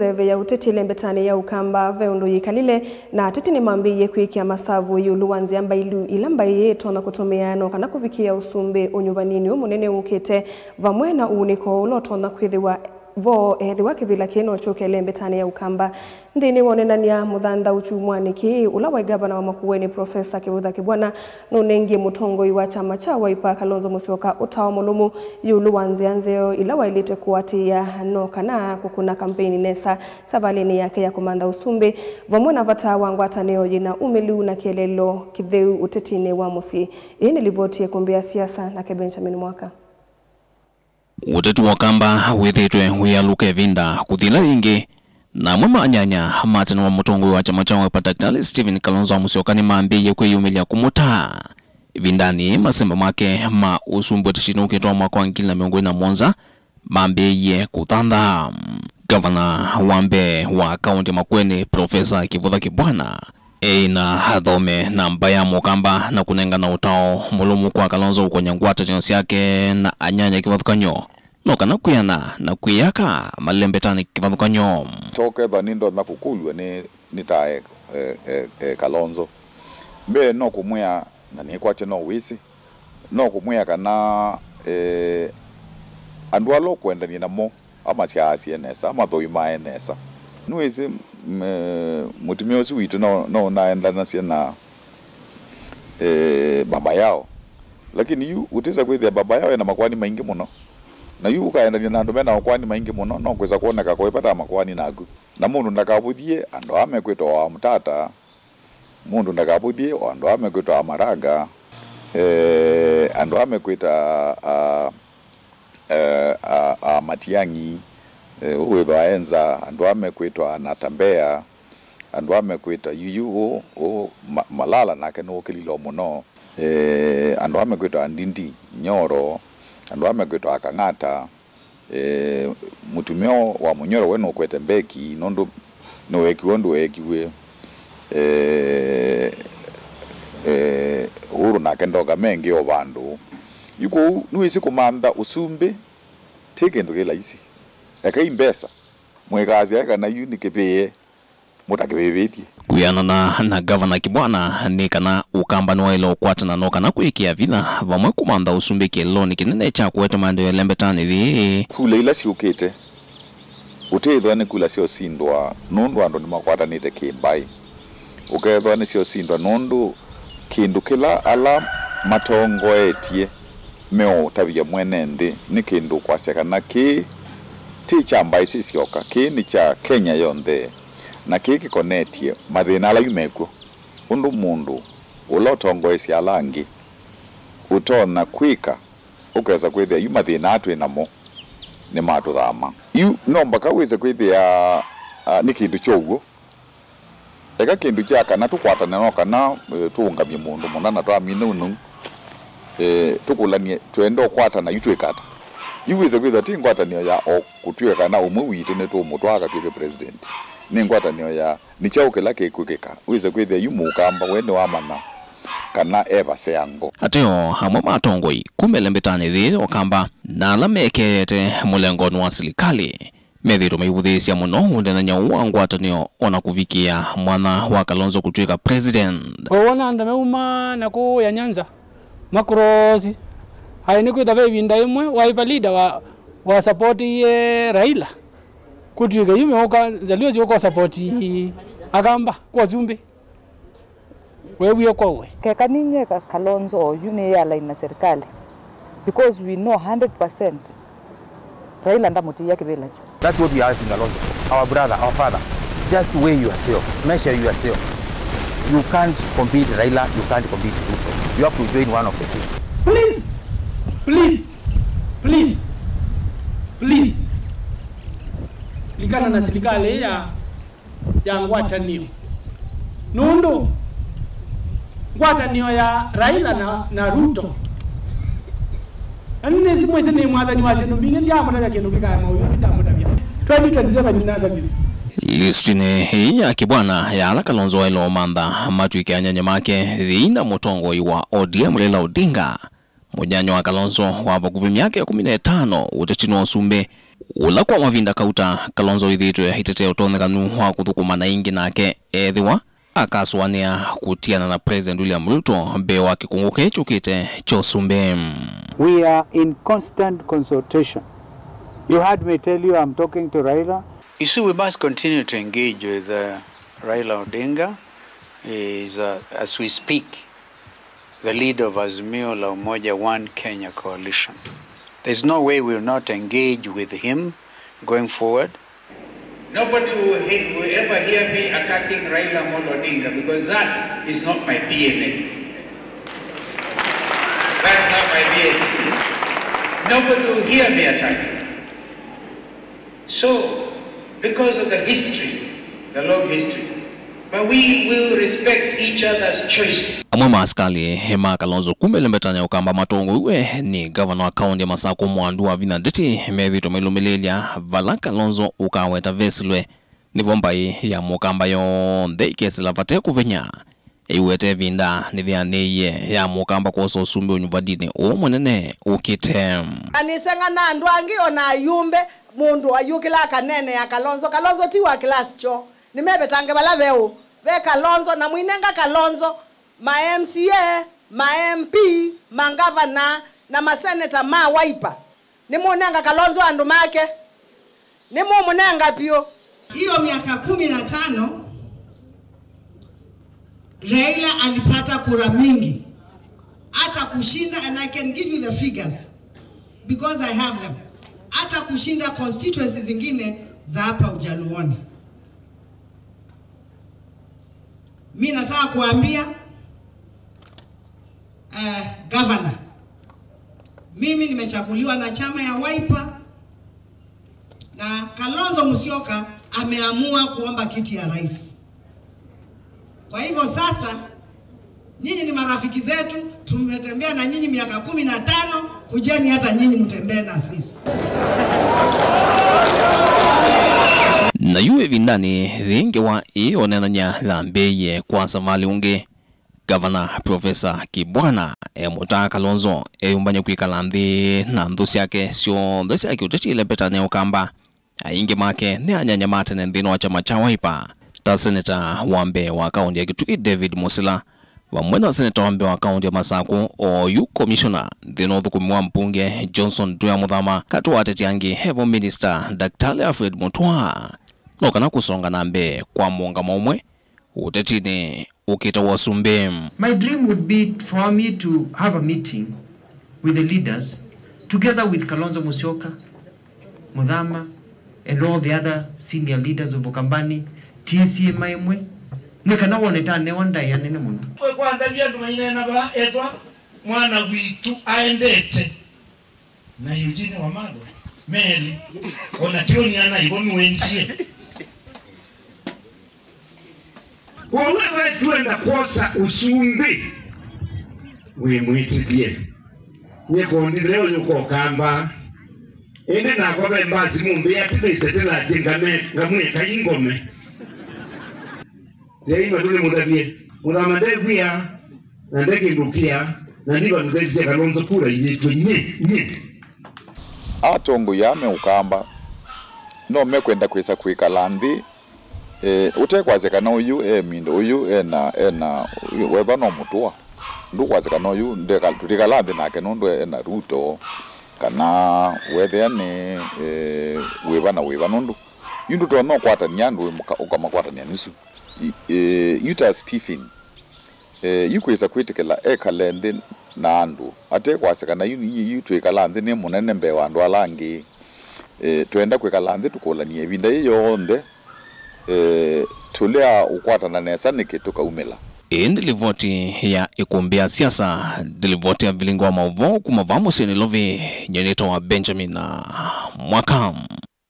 Zeve ya uteti lembetani ya ukamba veundo yikalile na teti ni mambi ye kuikia masavu yulu wanzi amba ilu ilamba yeto na kutumiano kana kufikia usumbe unyuvanini umunene ukete vamwena uniko uloto na kwithiwa vo ethiwa kivila kino chuke lembetani ya ukamba ndini wonenania muthanda uchumwaniki ula wa gavana wa Makueni Profesa Kivutha Kibwana nunengie mutongoi wa chama cha Wiper Kalonzo Musyoka utawa mulumu yulu wanzianzeo ila wailite kuatia no kana kukuna kampeni nesa savalini yake ya kumanda usumbe vamwena vata wangwataneo yina umelu na kielelo kitheu utetine wa musi ini livotie kumbia siasa na Benjamin Mwaka. Utetu wakamba withitwe wialuke vinda kuthila ingi na mwema anyanya hamatana wa mutongo wa chama cha Wiper Daktari Stephen Kalonzo Musyoka ni maambiye kwiyumilia kumuta vindani masemba make ma usumbu tishino ukitoa mwaka wa 2017 maambiye kuthanda Governor Wambe wa kaunti Makueni Profesa Kivutha Kibwana na hadhome na mbaya mukamba na kunenga na utao mulumu kwa Kalonzo ukonyangwata jinsi yake na anyanya Kivuthukanyo no kana kuyana na kuyaka malembetani Kivuthukanyo toke dhanindo na kukulwe ni tae Kalonzo be no kumwea na ni kwache no wisi no kumwea kana andwalo kwenda ni namo ama siasi enesa ama thoima enesa nuwezi mutimiosi witu no naenda na siena baba yao lakini yu utisa kwithia baba yao na makwani maingi muno na yu ukaenda ni nandu mena makwani maingi muno no kweza kuoneka kwepata makwani nagu na mundu ndakabuthie ando amekwitwa wa mtata mundu ndakabuthie ando amekwitwa wa maraga ando amekwita Matiangi uwithwa enza ando amekwitwa Natambea ando amekwita yuyu malala nake no kililo muno ando amekwitwa Ndindi Nyoro ando amekwitwa Kang'ata mutumio wa Munyoro weno kwete Mbeki nondo no wekiwondo wekiwe uru nake ndoga mengi o bandu yuko nuisi kumanda usumbe tekendo kela isi eka imbesa mwekazi eka na yu nikepeye mutakebebetie kuyana na Governor Kibwana ni kana ukamba no ilo kwatana no kana kuikia vina vamwe kumanda usumbe kelo ni kinene cha kwete mando ya lembetani vi kula ila si ukete utethwa ni kula sio sindwa nundu ando ni makwata nite kimbai ukethwa ni sio sindwa nundu kindu kila ala matongo etie meo tabia mwenende ni kindu kwaseka na ki ti chamba isi sioka ki ni cha Kenya yonde na ki kikonetie mathina ala yumeko undu mundu ulotongo isi alangi utona kwika ukeza kwithia yu mathina atwe namo ni matu thama yu nomba kaweze kwithia ni kindu choguo eka kindu cha kana tukwatana no kana tuungamie mundu munana twamine unu tukulanie twendo kwata na yutwekata yuweze kwitha ti ngwatanio ya kutweka na umwe witu ne to mutwaka tweke president ni ngwatanio ya ni chauke lake kwikeka uweze kwitha yumukamba wende wa mana kana eva seango ateo hamwe matongoi kumelembetani thi okamba na lamekete mulengoni wa serikali methiro maibuthisya muno undenanya ngwatanio ona kuvikia mwana wa Kalonzo kutweka president wona ndameuma na ku ya Nyanza Makrozi haini kwitha vinda imwe Wiper leader wa support ye Raila kutwika yume oka zalio ziko support agamba kwa zumbi wewe kwa we kekaninye Kalonzo yune ya line na serikali because we know 100% Raila ndamuti yake bila cho. That's what we are asking Kalonzo, our brother, our father. Just weigh yourself, measure yourself. You can't compete Raila, you can't compete Ruto. You have to join one of the two. Please, please, please, please. Likana na serikali ya ngwatanio. Nundu ngwatanio ya Raila na Ruto. Anne simwese ni mwathani wa sino mbinge ya mwana yake ndo kama huyo mtabia 2027 ni nada vile listine hii ya Kibwana ya ala Kalonzo ilo manda matwike anyanya make thina mutongo wa ODM lela Odinga mujanyo wa Kalonzo wa kuvimi yake 15 utetino usumbe ula kwa mavinda kauta Kalonzo ithitwe hitete utonekanu wa kuthukuma ingi nake ethiwa akaswania kutiana na President William Ruto be wa kikungu kechukite chosumbe. We are in constant consultation. You heard me tell you I'm talking to Raila. You see, we must continue to engage with Raila Odinga. As we speak, the leader of Azimio la Umoja One Kenya coalition. There's no way we will not engage with him going forward. Nobody will ever hear me attacking Raila Odinga because that is not my DNA. That's not my DNA. Nobody will hear me attacking. So, because of the history, the long history, but we will respect each other's choices. Amwe maaskali hema Kalonzo kumbelembetanya ukamba matongo uwe ni governor wa kaunti ya Masako Mwandu wa Vina Nditi mevito melumelelia vala Kalonzo ukaweta vesilwe nivombai ya mukamba yonde ikesila vate kuvenya iwete vinda nithianeye ya mukamba koso sumbe unyuvadini umunene ukite anisenga na andu angi ona yumbe mundu ayukila kanene ya Kalonzo tiwa class cho nimebetange bala veo ve Kalonzo na mwinenga Kalonzo ma MCA ma MP mangavana na maseneta ma Wiper ni munenga Kalonzo andu make ni munenga pio hiyo miaka 15 Raila alipata kura mingi hata kushinda, and I can give you the figures because I have them, hata kushinda constituencies zingine za hapa Ujaluoni. Mimi nataka kuambia governor, mimi nimechaguliwa na chama ya Wiper na Kalonzo Musyoka ameamua kuomba kiti ya rais. Kwa hivyo sasa nyinyi ni marafiki zetu, tumetembea na nyinyi miaka 15, kujeni hata nyinyi mtembee na sisi. Na yuwe vindani vingi wa ionenanya lambeye kwa samali unge Governor Professor Kibwana muta Kalonzo umbanye kwikala nthi na ndusi yake sio ndusi yake utachile betane ukamba aingi make ni anyanyamate na ndino wa chama cha Wiper. Ta Senator Wambe wa kaunti ya Kitui David Musila wa mwena Senator Wambe wa kaunti ya Masako oyu Commissioner ndino thukumiwa mpunge Johnson Tuya Muthama katu wateti yangi Heavy Minister Dr. Alfred Mutua nokana kusonga nambe kwa mwonga maumwe utetini ukita wasumbe. My dream would be for me to have a meeting with the leaders together with Kalonzo Musyoka, Muthama and all the other senior leaders of Ukambani, TCA Maimwe. Nekana wonetane wanda ya nene muno. Kwa ndabia tumaine na ba etwa mwana witu aendete na Eugene Wamalwa Mary ona tioni ana ibonu wentie. Wewe tuenda kosa usumbi we mwitikie nyeko ndileo yuko kamba ende na kwa bembazi mumbe yatibesetela jengame ngamwe kayingome Dei madule mudabie Muthama ndegwia na ndegindukia na niba ndegise Kalonzo kura yetu nye atongo yame ukamba no mekwenda kwisa kwikala nthi utekwazeka na uyu mindo uyu ena weba no mutua ndukwazeka na uyu ndeka tutikala nthi nake nundu ena Ruto kana wethe ni weba nundu yundu to no kwata nyandu ukamakwata nyanisu yuta Stephen yukwisa kwitikela ekalende na andu atekwazeka na yutu ikala nthi ni munene mbe wandu alangi twenda kwikala nthi tukolanie vinda yonthe tulea ukwatana nesa nikituka umela. Ndilivoti ya ikumbia siasa ndilivoti ya vilingo wa mauvo kumavamu sini lovi nyenito wa Benjamin Mwakam.